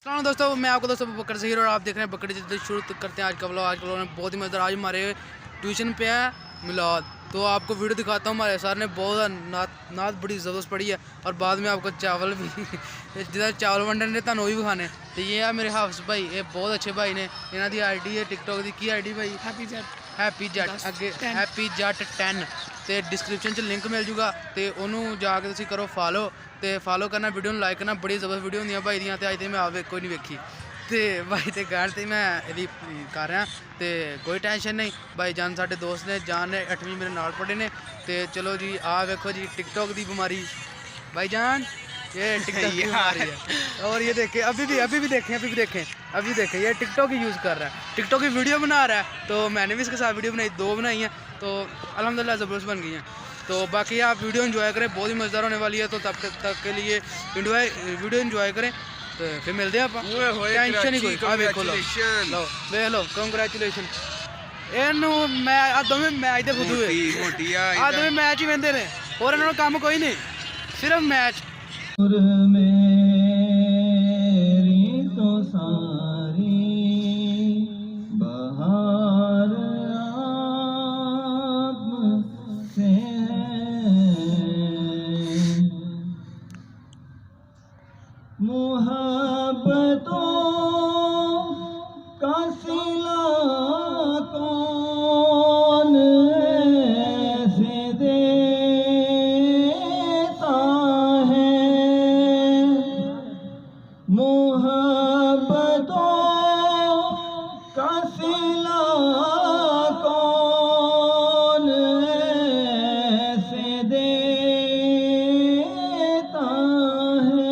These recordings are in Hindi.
चलो दोस्तों, मैं आपको दोस्तों बकरी ज़हीर और आप देख रहे हैं बकरी जिद्द। शुरू करते हैं आज का व्लॉग। आज का व्लॉग में बहुत ही मज़ेदार। आज हमारे ट्यूशन पे है मिलाद, तो आपको वीडियो दिखाता हूँ। हमारे सर ने बहुत नात बड़ी ज़बरदस्त पड़ी है, और बाद में आपको चावल भी जिधर चावल वंडन ने तन भी खाने। तो ये है मेरे हाफिज़ भाई, ये बहुत अच्छे भाई ने। इन्हों की आई डी है टिकटॉक की आई डी भाई हैप्पी जट अगे हैप्पी जट 10 ਤੇ ਡਿਸਕ੍ਰਿਪਸ਼ਨ 'ਚ ਲਿੰਕ ਮਿਲ ਜੂਗਾ, ਤੇ ਉਹਨੂੰ ਜਾ ਕੇ ਤੁਸੀਂ ਕਰੋ ਫਾਲੋ, ਤੇ ਫਾਲੋ ਕਰਨਾ, ਵੀਡੀਓ ਨੂੰ ਲਾਈਕ ਕਰਨਾ। ਬੜੀ ਜ਼ਬਰਦਸਤ ਵੀਡੀਓ ਹੁੰਦੀਆਂ ਭਾਈ ਦੀਆਂ, ਤੇ ਅੱਜ ਤੇ ਮੈਂ ਆਵੇ ਕੋਈ ਨਹੀਂ ਵੇਖੀ, ਤੇ ਭਾਈ ਤੇ ਗਾਣ ਤੇ ਮੈਂ ਇਹਦੀ ਕਰ ਰਿਹਾ, ਤੇ ਕੋਈ ਟੈਨਸ਼ਨ ਨਹੀਂ। ਭਾਈ ਜਾਨ ਸਾਡੇ ਦੋਸਤ ਨੇ, ਜਾਨ ਨੇ 8ਵੀਂ ਮੇਰੇ ਨਾਲ ਪੜ੍ਹੇ ਨੇ। ਤੇ ਚਲੋ ਜੀ ਆ ਵੇਖੋ ਜੀ टिकटॉक ਦੀ ਬਿਮਾਰੀ भाई जान, ये टिकटॉक की बीमारी है। और ये देखें अभी भी देखें ये टिकटॉक ही यूज़ कर रहा है, टिकटॉक की वीडियो बना रहा है। तो मैंने भी इसके साथ वीडियो बनाई, 2 बनाई हैं, तो अल्हम्दुलिल्लाह ज़बरदस्त बन गई हैं। तो बाकी आप वीडियो एंजॉय करें, बहुत ही मज़ेदार होने वाली है। तो तब तक के लिए वीडियो एंजॉय करें, तो फिर मिलते हैं आप। टेंशन ही कोई वेखो लो देख लो कंग्रेचुलेशन। ਇਹਨੂੰ ਮੈਂ ਆ ਦੋਵੇਂ ਮੈਚ ਦੇ ਫੁੱਦੂ ਹੈ, ਆ ਦੋਵੇਂ ਮੈਚ ਹੀ ਵੇਂਦੇ ਨੇ, ਹੋਰ ਇਹਨਾਂ ਨੂੰ ਕੰਮ ਕੋਈ ਨਹੀਂ, ਸਿਰਫ ਮੈਚ। मेरी तो सारी बहार आप से है, मोहब्बतों का सिला कौन ऐसे देता है, मोहब्बतों का सिला कौन ऐसे देता है,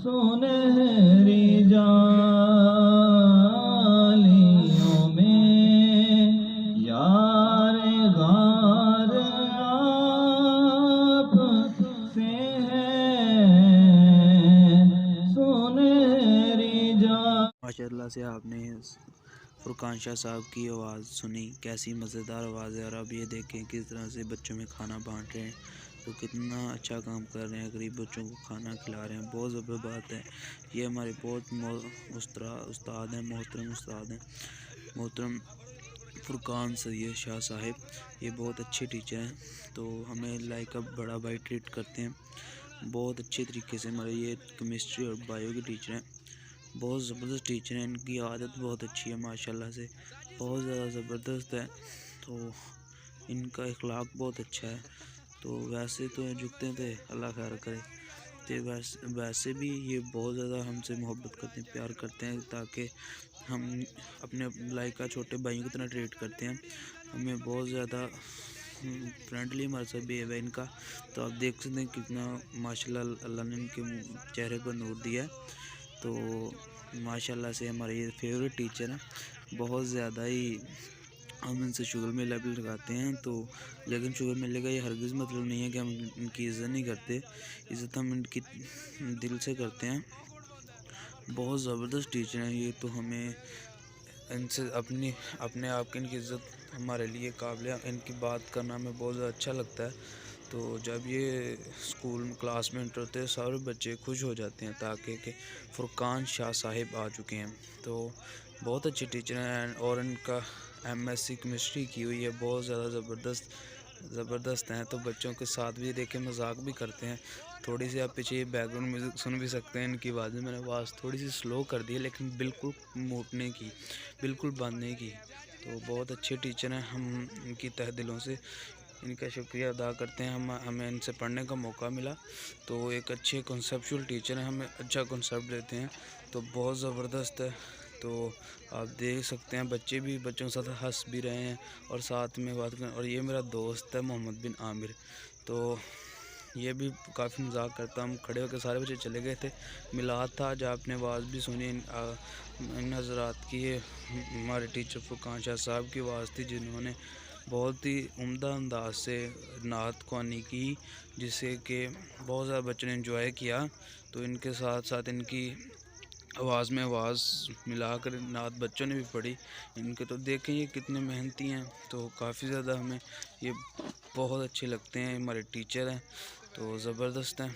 सुनहरी जालियों में यार गार आप से माशाल्लाह से आपने फुरकान शाह साहब की आवाज़ सुनी, कैसी मज़ेदार आवाज़ है। और अब ये देखें किस तरह से बच्चों में खाना बांट रहे हैं, तो कितना अच्छा काम कर रहे हैं, गरीब बच्चों को खाना खिला रहे हैं। बहुत ज़बरदस्त बात है। ये हमारे बहुत उस्ताद हैं, मोहतरम उस्ताद हैं, मोहतरम फुरकान सैयद शाह साहिब। ये बहुत अच्छे टीचर हैं, तो हमें लाइक अब बड़ा भाई ट्रीट करते हैं बहुत अच्छे तरीके से। हमारे ये केमिस्ट्री और बायो के टीचर हैं, बहुत ज़बरदस्त टीचर हैं। इनकी आदत बहुत अच्छी है माशाल्लाह से, बहुत ज़्यादा ज़बरदस्त है। तो इनका इखलाक बहुत अच्छा है। तो वैसे तो झुकते थे, अल्लाह खैर करे। तो वैसे भी ये बहुत ज़्यादा हमसे मोहब्बत करते हैं, प्यार करते हैं, ताकि हम अपने लाइक का छोटे भाइयों की तरह ट्रीट करते हैं। हमें बहुत ज़्यादा फ्रेंडली हमारे साथ बिहेव है इनका। तो आप देख सकते हैं कितना माशाल्लाह अल्लाह ने इनके चेहरे पर नूर दिया है। तो माशाल्लाह से हमारे ये फेवरेट टीचर हैं, बहुत ज़्यादा ही हम इनसे शुगर मेला भी लगाते हैं। तो लेकिन शुगर मेले का ये हरगिज़ मतलब नहीं है कि हम इनकी इज़्ज़त नहीं करते, इज़्ज़त हम इनकी दिल से करते हैं। बहुत ज़बरदस्त टीचर हैं ये, तो हमें इनसे अपने आप की इनकी इज़्ज़त हमारे लिए काबिल है। इनकी बात करना हमें बहुत ज़्यादा अच्छा लगता है। तो जब ये स्कूल क्लास में इंटर होते हैं, सारे बच्चे खुश हो जाते हैं, ताकि कि फुरकान शाह साहिब आ चुके हैं। तो बहुत अच्छे टीचर हैं, और इनका MSc केमिस्ट्री की हुई है, बहुत ज़्यादा ज़बरदस्त हैं। तो बच्चों के साथ भी देखें मजाक भी करते हैं। थोड़ी सी आप पीछे बैकग्राउंड म्यूज़िक सुन भी सकते हैं इनकी आवाज़ में। मैंने आवाज़ थोड़ी सी स्लो कर दी है, लेकिन बिल्कुल मूटने की, बिल्कुल बंद नहीं की। तो बहुत अच्छे टीचर हैं, हम इनकी तहे दिलों से इनका शुक्रिया अदा करते हैं। हमें इनसे पढ़ने का मौका मिला। तो एक अच्छे कॉन्सेप्चुअल टीचर हैं, हमें अच्छा कॉन्सेप्ट देते हैं, तो बहुत ज़बरदस्त है। तो आप देख सकते हैं बच्चे भी बच्चों के साथ हंस भी रहे हैं और साथ में बात करें। और ये मेरा दोस्त है मोहम्मद बिन आमिर, तो ये भी काफ़ी मजाक करता। हम खड़े होकर सारे बच्चे चले गए थे, मिलाद था। आज आपने आवाज़ भी सुनी इन हज़रात की, हमारे टीचर फुरकान शाह साहब की आवाज़ थी, जिन्होंने बहुत ही उम्दा अंदाज से नात ख्वानी की, जिससे कि बहुत ज़्यादा बच्चों ने एंजॉय किया। तो इनके साथ साथ इनकी आवाज़ में आवाज़ मिलाकर नात बच्चों ने भी पढ़ी। इनके तो देखें ये कितने मेहनती हैं, तो काफ़ी ज़्यादा हमें ये बहुत अच्छे लगते हैं, हमारे टीचर हैं तो ज़बरदस्त हैं।